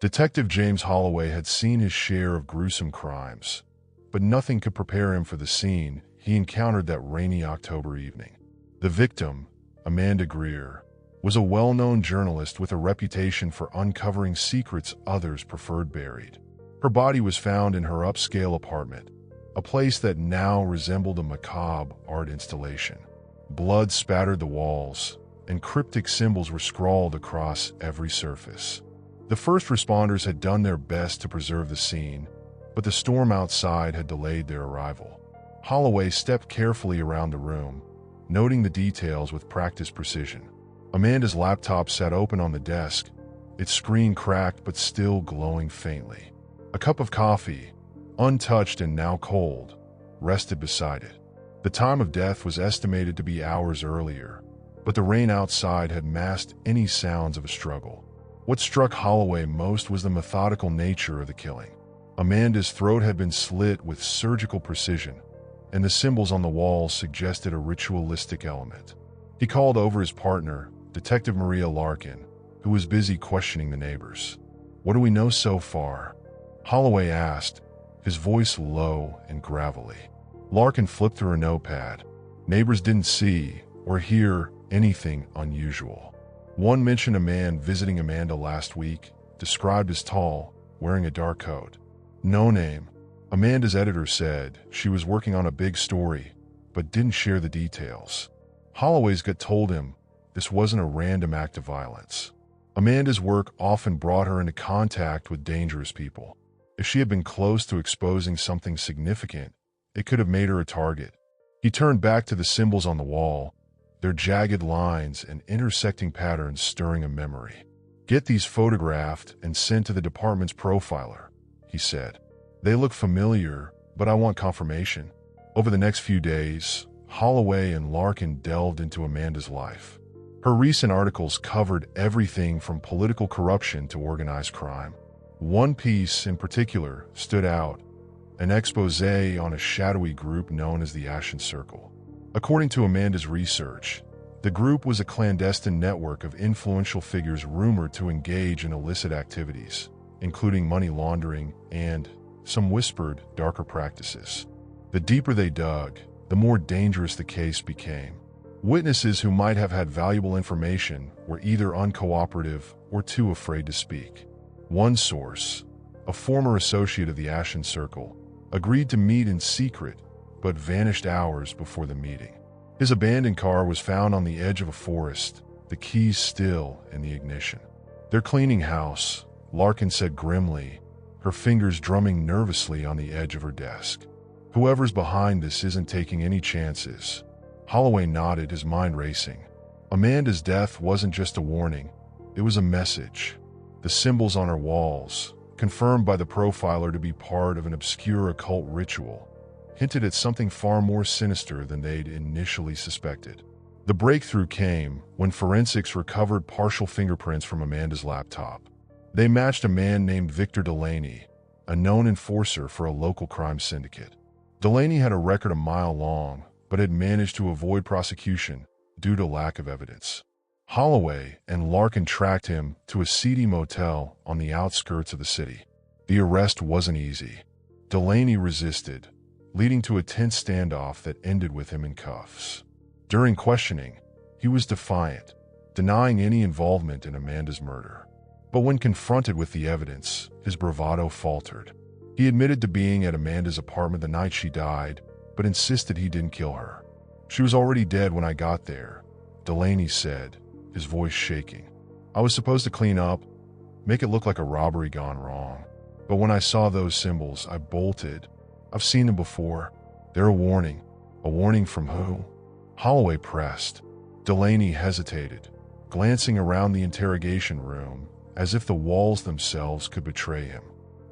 Detective James Holloway had seen his share of gruesome crimes, but nothing could prepare him for the scene he encountered that rainy October evening. The victim, Amanda Greer, was a well-known journalist with a reputation for uncovering secrets others preferred buried. Her body was found in her upscale apartment, a place that now resembled a macabre art installation. Blood spattered the walls, and cryptic symbols were scrawled across every surface. The first responders had done their best to preserve the scene, but the storm outside had delayed their arrival. Holloway stepped carefully around the room, noting the details with practiced precision. Amanda's laptop sat open on the desk, its screen cracked but still glowing faintly. A cup of coffee, untouched and now cold, rested beside it. The time of death was estimated to be hours earlier, but the rain outside had masked any sounds of a struggle. What struck Holloway most was the methodical nature of the killing. Amanda's throat had been slit with surgical precision, and the symbols on the walls suggested a ritualistic element. He called over his partner, Detective Maria Larkin, who was busy questioning the neighbors. "What do we know so far?" Holloway asked, his voice low and gravelly. Larkin flipped through a notepad. Neighbors didn't see or hear anything unusual. One mentioned a man visiting Amanda last week, described as tall, wearing a dark coat. No name. Amanda's editor said she was working on a big story, but didn't share the details. Holloway's gut told him this wasn't a random act of violence. Amanda's work often brought her into contact with dangerous people. If she had been close to exposing something significant, it could have made her a target. He turned back to the symbols on the wall, their jagged lines and intersecting patterns stirring a memory. "Get these photographed and sent to the department's profiler," he said. "They look familiar, but I want confirmation." Over the next few days, Holloway and Larkin delved into Amanda's life. Her recent articles covered everything from political corruption to organized crime. One piece in particular stood out, an exposé on a shadowy group known as the Ashen Circle. According to Amanda's research, the group was a clandestine network of influential figures rumored to engage in illicit activities, including money laundering and, some whispered, darker practices. The deeper they dug, the more dangerous the case became. Witnesses who might have had valuable information were either uncooperative or too afraid to speak. One source, a former associate of the Ashen Circle, agreed to meet in secret but vanished hours before the meeting. His abandoned car was found on the edge of a forest, the keys still in the ignition. "They're cleaning house," Larkin said grimly, her fingers drumming nervously on the edge of her desk. "Whoever's behind this isn't taking any chances." Holloway nodded, his mind racing. Amanda's death wasn't just a warning, it was a message. The symbols on her walls, confirmed by the profiler to be part of an obscure occult ritual, hinted at something far more sinister than they'd initially suspected. The breakthrough came when forensics recovered partial fingerprints from Amanda's laptop. They matched a man named Victor Delaney, a known enforcer for a local crime syndicate. Delaney had a record a mile long, but had managed to avoid prosecution due to lack of evidence. Holloway and Larkin tracked him to a seedy motel on the outskirts of the city. The arrest wasn't easy. Delaney resisted, leading to a tense standoff that ended with him in cuffs. During questioning, he was defiant, denying any involvement in Amanda's murder. But when confronted with the evidence, his bravado faltered. He admitted to being at Amanda's apartment the night she died, but insisted he didn't kill her. "She was already dead when I got there," Delaney said, his voice shaking. "I was supposed to clean up, make it look like a robbery gone wrong. But when I saw those symbols, I bolted. I've seen them before. They're a warning." "A warning from who?" Holloway pressed. Delaney hesitated, glancing around the interrogation room as if the walls themselves could betray him.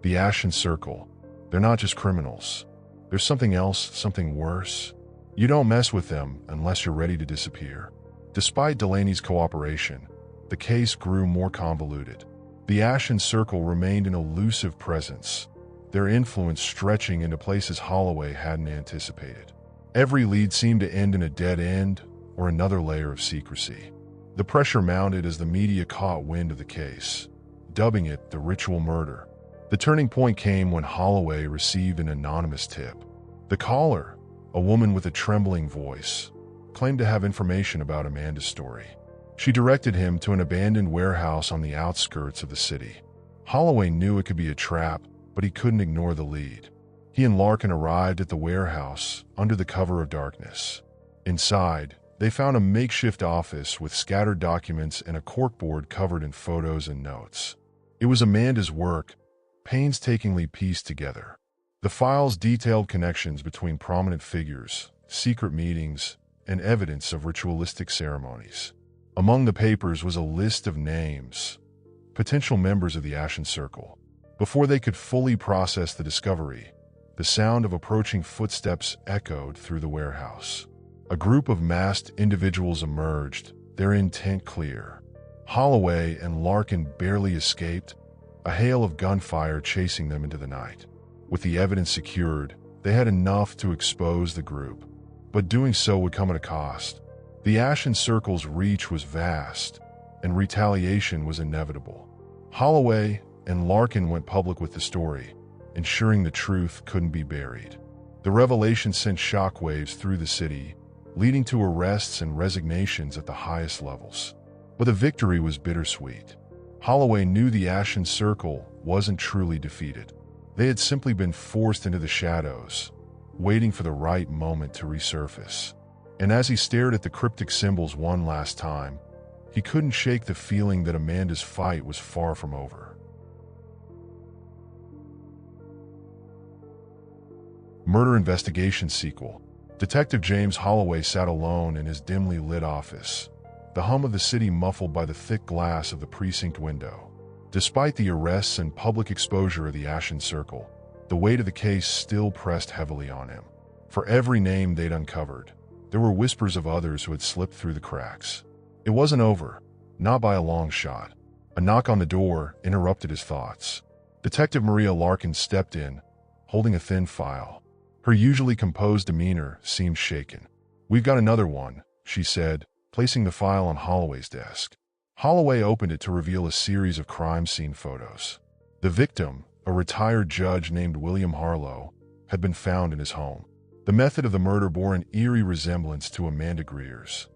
"The Ashen Circle. They're not just criminals. There's something else, something worse. You don't mess with them unless you're ready to disappear." Despite Delaney's cooperation, the case grew more convoluted. The Ashen Circle remained an elusive presence, their influence stretching into places Holloway hadn't anticipated. Every lead seemed to end in a dead end or another layer of secrecy. The pressure mounted as the media caught wind of the case. dubbing it the ritual murder. The turning point came when Holloway received an anonymous tip. The caller, a woman with a trembling voice, claimed to have information about Amanda's story. She directed him to an abandoned warehouse on the outskirts of the city. Holloway knew it could be a trap, but he couldn't ignore the lead. He and Larkin arrived at the warehouse under the cover of darkness. Inside, they found a makeshift office with scattered documents and a corkboard covered in photos and notes. It was Amanda's work, painstakingly pieced together. The files detailed connections between prominent figures, secret meetings, and evidence of ritualistic ceremonies. Among the papers was a list of names, potential members of the Ashen Circle. Before they could fully process the discovery, the sound of approaching footsteps echoed through the warehouse. A group of masked individuals emerged, their intent clear. Holloway and Larkin barely escaped, a hail of gunfire chasing them into the night. With the evidence secured, they had enough to expose the group, but doing so would come at a cost. The Ashen Circle's reach was vast, and retaliation was inevitable. Holloway and Larkin went public with the story, ensuring the truth couldn't be buried. The revelation sent shockwaves through the city, leading to arrests and resignations at the highest levels. But the victory was bittersweet. Holloway knew the Ashen Circle wasn't truly defeated. They had simply been forced into the shadows, waiting for the right moment to resurface. And as he stared at the cryptic symbols one last time, he couldn't shake the feeling that Amanda's fight was far from over. Murder Investigation Sequel. Detective James Holloway sat alone in his dimly lit office, the hum of the city muffled by the thick glass of the precinct window. Despite the arrests and public exposure of the Ashen Circle, the weight of the case still pressed heavily on him. For every name they'd uncovered, there were whispers of others who had slipped through the cracks. It wasn't over, not by a long shot. A knock on the door interrupted his thoughts. Detective Maria Larkin stepped in, holding a thin file. Her usually composed demeanor seemed shaken. "We've got another one," she said, placing the file on Holloway's desk. Holloway opened it to reveal a series of crime scene photos. The victim, a retired judge named William Harlow, had been found in his home. The method of the murder bore an eerie resemblance to Amanda Greer's.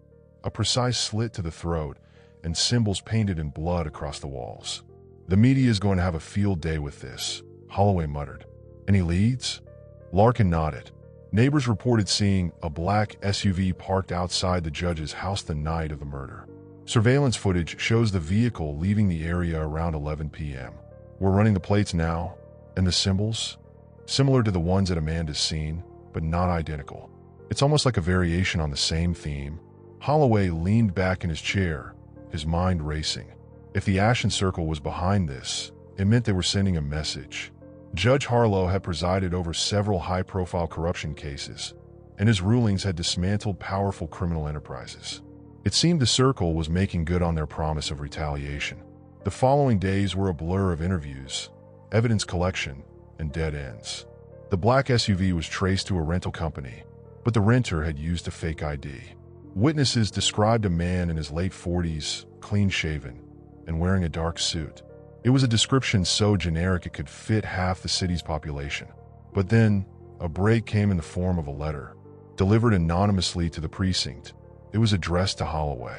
A precise slit to the throat and symbols painted in blood across the walls. "The media is going to have a field day with this," Holloway muttered. "Any leads?" Larkin nodded. Neighbors reported seeing a black SUV parked outside the judge's house the night of the murder. Surveillance footage shows the vehicle leaving the area around 11 p.m. "We're running the plates now, and the symbols? Similar to the ones at Amanda's scene, but not identical. It's almost like a variation on the same theme." Holloway leaned back in his chair, his mind racing. If the Ashen Circle was behind this, it meant they were sending a message. Judge Harlow had presided over several high-profile corruption cases, and his rulings had dismantled powerful criminal enterprises. It seemed the Circle was making good on their promise of retaliation. The following days were a blur of interviews, evidence collection, and dead ends. The black SUV was traced to a rental company, but the renter had used a fake ID. Witnesses described a man in his late 40s, clean-shaven, and wearing a dark suit. It was a description so generic it could fit half the city's population. But then, a break came in the form of a letter, delivered anonymously to the precinct. It was addressed to Holloway.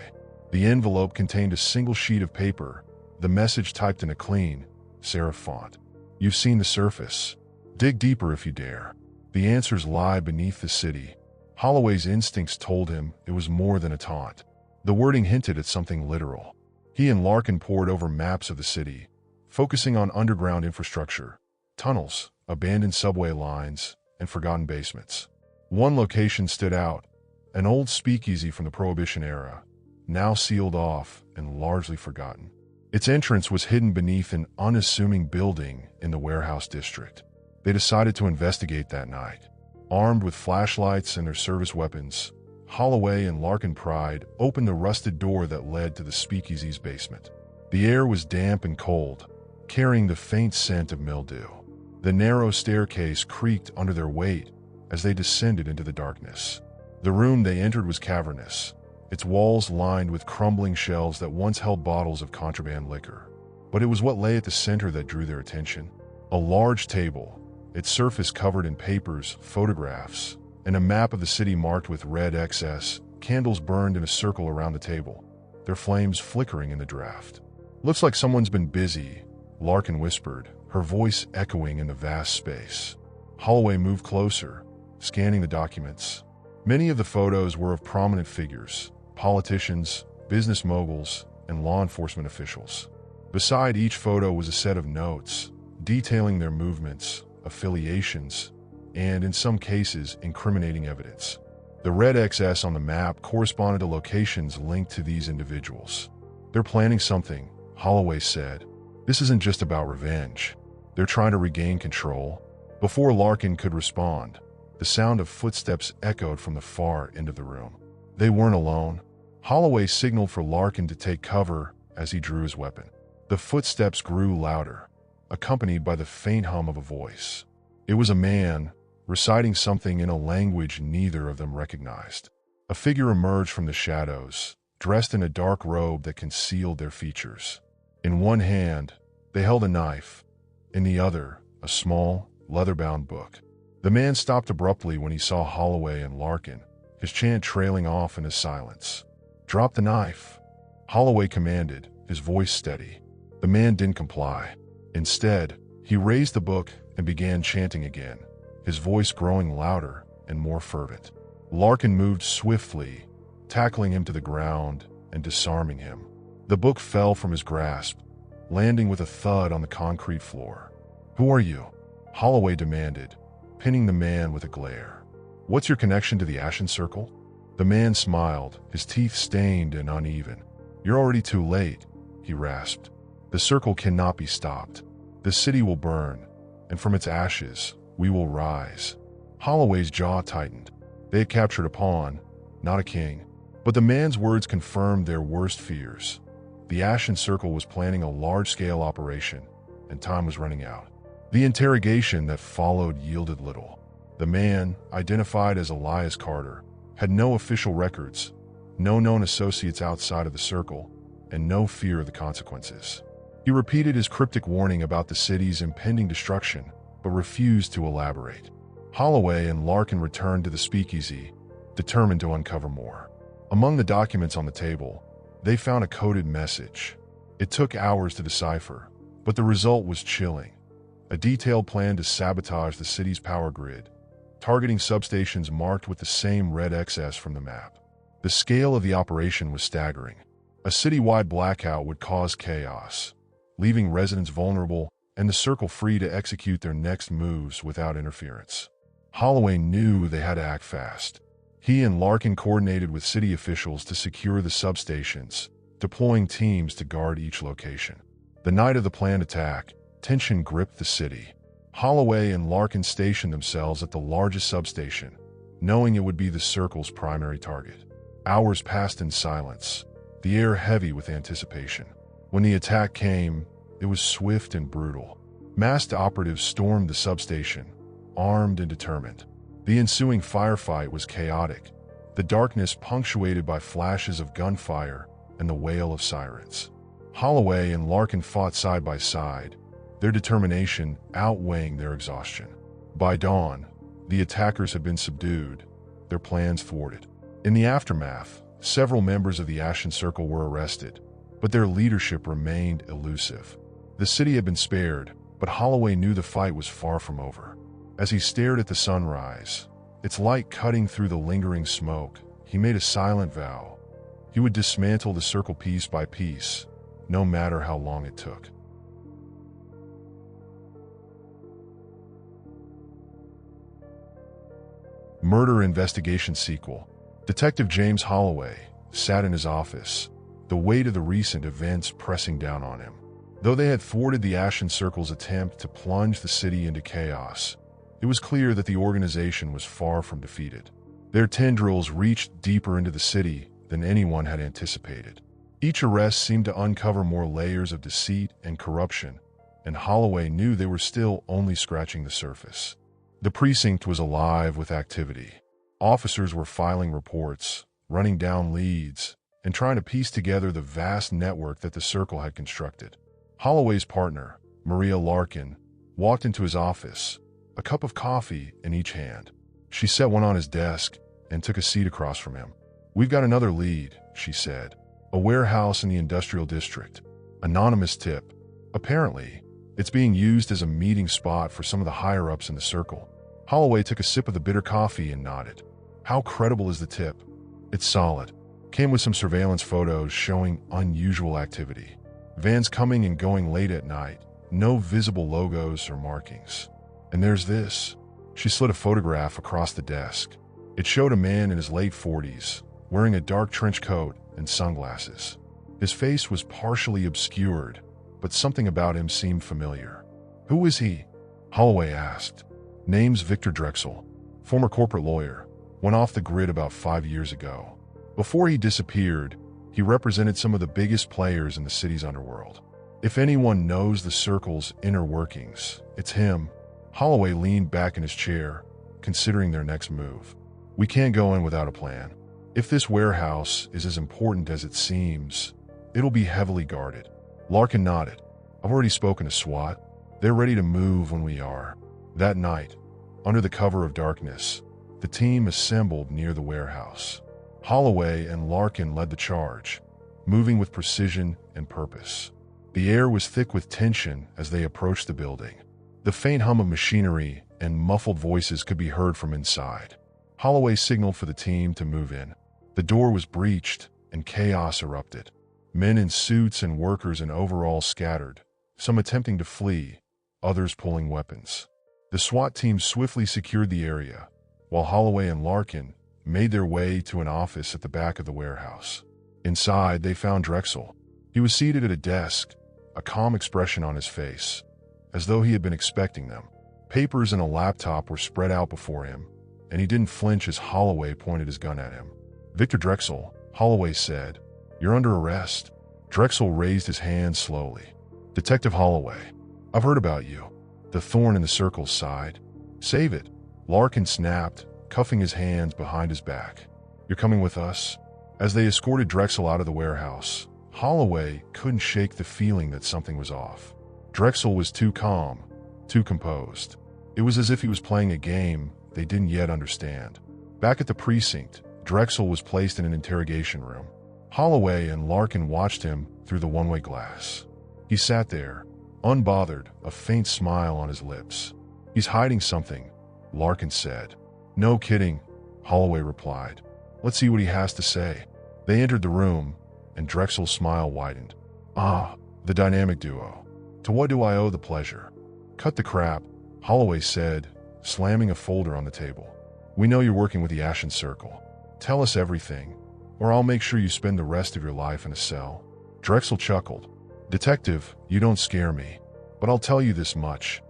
The envelope contained a single sheet of paper, the message typed in a clean, serif font. "You've seen the surface. Dig deeper if you dare. The answers lie beneath the city." Holloway's instincts told him it was more than a taunt. The wording hinted at something literal. He and Larkin pored over maps of the city, focusing on underground infrastructure, tunnels, abandoned subway lines, and forgotten basements. One location stood out, an old speakeasy from the Prohibition era, now sealed off and largely forgotten. Its entrance was hidden beneath an unassuming building in the warehouse district. They decided to investigate that night. Armed with flashlights and their service weapons, Holloway and Larkin Pride opened the rusted door that led to the speakeasy's basement. The air was damp and cold, carrying the faint scent of mildew. The narrow staircase creaked under their weight as they descended into the darkness. The room they entered was cavernous, its walls lined with crumbling shelves that once held bottles of contraband liquor. But it was what lay at the center that drew their attention. A large table, its surface covered in papers, photographs, and a map of the city marked with red XS. Candles burned in a circle around the table, their flames flickering in the draft. "Looks like someone's been busy," Larkin whispered, her voice echoing in the vast space. Holloway moved closer, scanning the documents. Many of the photos were of prominent figures, politicians, business moguls, and law enforcement officials. Beside each photo was a set of notes, detailing their movements, affiliations, and, in some cases, incriminating evidence. The red XS on the map corresponded to locations linked to these individuals. "They're planning something," Holloway said. "This isn't just about revenge. They're trying to regain control." Before Larkin could respond, the sound of footsteps echoed from the far end of the room. They weren't alone. Holloway signaled for Larkin to take cover as he drew his weapon. The footsteps grew louder, accompanied by the faint hum of a voice. It was a man, reciting something in a language neither of them recognized. A figure emerged from the shadows, dressed in a dark robe that concealed their features. In one hand, they held a knife. In the other, a small, leather-bound book. The man stopped abruptly when he saw Holloway and Larkin, his chant trailing off into silence. "Drop the knife," Holloway commanded, his voice steady. The man didn't comply. Instead, he raised the book and began chanting again, his voice growing louder and more fervent. Larkin moved swiftly, tackling him to the ground and disarming him. The book fell from his grasp, landing with a thud on the concrete floor. "Who are you?" Holloway demanded, pinning the man with a glare. "What's your connection to the Ashen Circle?" The man smiled, his teeth stained and uneven. "You're already too late," he rasped. "The circle cannot be stopped. The city will burn, and from its ashes, we will rise." Holloway's jaw tightened. They had captured a pawn, not a king. But the man's words confirmed their worst fears. The Ashen Circle was planning a large-scale operation, and time was running out. The interrogation that followed yielded little. The man, identified as Elias Carter, had no official records, no known associates outside of the circle, and no fear of the consequences. He repeated his cryptic warning about the city's impending destruction, but refused to elaborate. Holloway and Larkin returned to the speakeasy, determined to uncover more. Among the documents on the table, they found a coded message. It took hours to decipher, but the result was chilling. A detailed plan to sabotage the city's power grid, targeting substations marked with the same red XS from the map. The scale of the operation was staggering. A citywide blackout would cause chaos, leaving residents vulnerable and the circle free to execute their next moves without interference. Holloway knew they had to act fast. He and Larkin coordinated with city officials to secure the substations, deploying teams to guard each location. The night of the planned attack, tension gripped the city. Holloway and Larkin stationed themselves at the largest substation, knowing it would be the circle's primary target. Hours passed in silence, the air heavy with anticipation. When the attack came, it was swift and brutal. Masked operatives stormed the substation, armed and determined. The ensuing firefight was chaotic, the darkness punctuated by flashes of gunfire and the wail of sirens. Holloway and Larkin fought side by side, their determination outweighing their exhaustion. By dawn, the attackers had been subdued, their plans thwarted. In the aftermath, several members of the Ashen Circle were arrested, but their leadership remained elusive. The city had been spared, but Holloway knew the fight was far from over. As he stared at the sunrise, its light cutting through the lingering smoke, he made a silent vow. He would dismantle the circle piece by piece, no matter how long it took. Murder Investigation Sequel. Detective James Holloway sat in his office, the weight of the recent events pressing down on him. Though they had thwarted the Ashen Circle's attempt to plunge the city into chaos, it was clear that the organization was far from defeated. Their tendrils reached deeper into the city than anyone had anticipated. Each arrest seemed to uncover more layers of deceit and corruption, and Holloway knew they were still only scratching the surface. The precinct was alive with activity. Officers were filing reports, running down leads, and trying to piece together the vast network that the Circle had constructed. Holloway's partner, Maria Larkin, walked into his office, a cup of coffee in each hand. She set one on his desk and took a seat across from him. "We've got another lead," she said. "A warehouse in the industrial district. Anonymous tip. Apparently, it's being used as a meeting spot for some of the higher-ups in the circle." Holloway took a sip of the bitter coffee and nodded. "How credible is the tip?" "It's solid. Came with some surveillance photos showing unusual activity. Vans coming and going late at night. No visible logos or markings. And there's this." She slid a photograph across the desk. It showed a man in his late 40s, wearing a dark trench coat and sunglasses. His face was partially obscured, but something about him seemed familiar. "Who is he?" Holloway asked. "Name's Victor Drexel. Former corporate lawyer. Went off the grid about 5 years ago. Before he disappeared, he represented some of the biggest players in the city's underworld. If anyone knows the circle's inner workings, it's him." Holloway leaned back in his chair, considering their next move. "We can't go in without a plan. If this warehouse is as important as it seems, it'll be heavily guarded." Larkin nodded. "I've already spoken to SWAT. They're ready to move when we are." That night, under the cover of darkness, the team assembled near the warehouse. Holloway and Larkin led the charge, moving with precision and purpose. The air was thick with tension as they approached the building. The faint hum of machinery and muffled voices could be heard from inside. Holloway signaled for the team to move in. The door was breached and chaos erupted. Men in suits and workers in overalls scattered, some attempting to flee, others pulling weapons. The SWAT team swiftly secured the area, while Holloway and Larkin made their way to an office at the back of the warehouse. Inside, they found Drexel. He was seated at a desk, a calm expression on his face, as though he had been expecting them. Papers and a laptop were spread out before him, and he didn't flinch as Holloway pointed his gun at him. "Victor Drexel," Holloway said, "you're under arrest." Drexel raised his hand slowly. "Detective Holloway, I've heard about you." The thorn in the circle sighed. "Save it," Larkin snapped, cuffing his hands behind his back. "You're coming with us?" As they escorted Drexel out of the warehouse, Holloway couldn't shake the feeling that something was off. Drexel was too calm, too composed. It was as if he was playing a game they didn't yet understand. Back at the precinct, Drexel was placed in an interrogation room. Holloway and Larkin watched him through the one-way glass. He sat there, unbothered, a faint smile on his lips. "He's hiding something," Larkin said. "No kidding," Holloway replied. "Let's see what he has to say." They entered the room, and Drexel's smile widened. "Ah, the dynamic duo. To what do I owe the pleasure?" "Cut the crap," Holloway said, slamming a folder on the table. "We know you're working with the Ashen Circle. Tell us everything, or I'll make sure you spend the rest of your life in a cell." Drexel chuckled. "Detective, you don't scare me, but I'll tell you this much.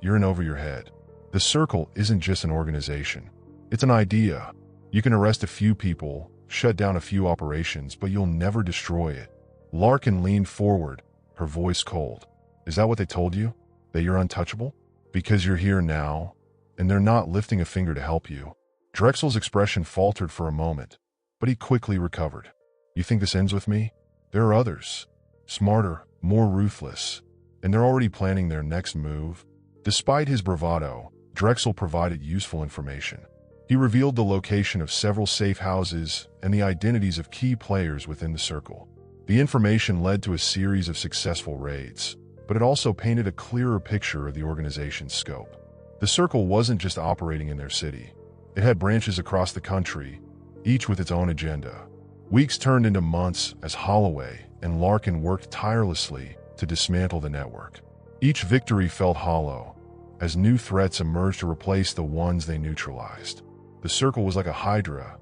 You're in over your head. The Circle isn't just an organization. It's an idea. You can arrest a few people, shut down a few operations, but you'll never destroy it." Larkin leaned forward, her voice cold. "Is that what they told you? That you're untouchable? Because you're here now, and they're not lifting a finger to help you." Drexel's expression faltered for a moment, but he quickly recovered. "You think this ends with me? There are others. Smarter, more ruthless, and they're already planning their next move." Despite his bravado, Drexel provided useful information. He revealed the location of several safe houses and the identities of key players within the Circle. The information led to a series of successful raids, but it also painted a clearer picture of the organization's scope. The Circle wasn't just operating in their city. It had branches across the country, each with its own agenda. Weeks turned into months as Holloway and Larkin worked tirelessly to dismantle the network. Each victory felt hollow, as new threats emerged to replace the ones they neutralized. The Circle was like a hydra.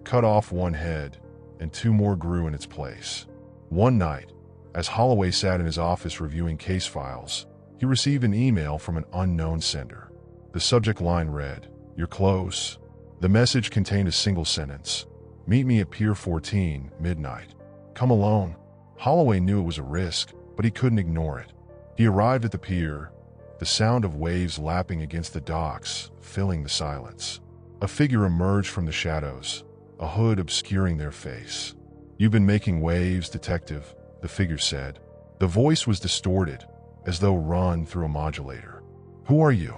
Cut off one head, and two more grew in its place. One night, as Holloway sat in his office reviewing case files, he received an email from an unknown sender. The subject line read, "You're close." The message contained a single sentence: "Meet me at Pier 14, midnight. Come alone." Holloway knew it was a risk, but he couldn't ignore it. He arrived at the pier, the sound of waves lapping against the docks filling the silence. A figure emerged from the shadows, a hood obscuring their face. "You've been making waves, detective," the figure said. The voice was distorted, as though run through a modulator. "Who are you?"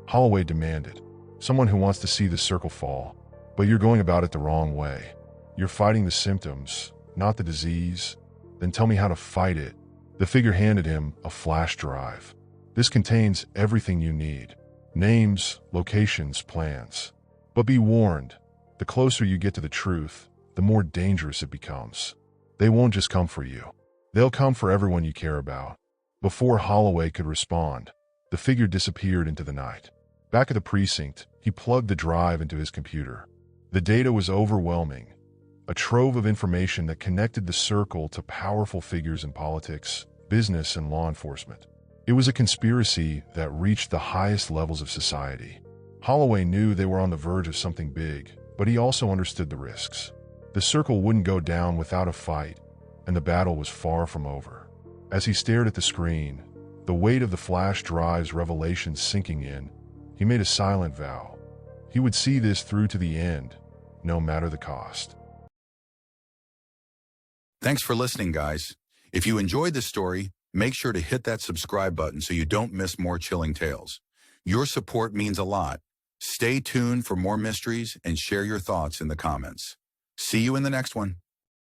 Holloway demanded. "Someone who wants to see the circle fall, but you're going about it the wrong way. You're fighting the symptoms, not the disease. Then tell me how to fight it." The figure handed him a flash drive. "This contains everything you need. Names, locations, plans. But be warned, the closer you get to the truth, the more dangerous it becomes. They won't just come for you. They'll come for everyone you care about." Before Holloway could respond, the figure disappeared into the night. Back at the precinct, he plugged the drive into his computer. The data was overwhelming, a trove of information that connected the circle to powerful figures in politics, business, and law enforcement. It was a conspiracy that reached the highest levels of society. Holloway knew they were on the verge of something big, but he also understood the risks. The circle wouldn't go down without a fight, and the battle was far from over. As he stared at the screen, the weight of the flash drive's revelations sinking in, he made a silent vow. He would see this through to the end, no matter the cost. Thanks for listening, guys. If you enjoyed this story, make sure to hit that subscribe button so you don't miss more chilling tales. Your support means a lot. Stay tuned for more mysteries and share your thoughts in the comments. See you in the next one.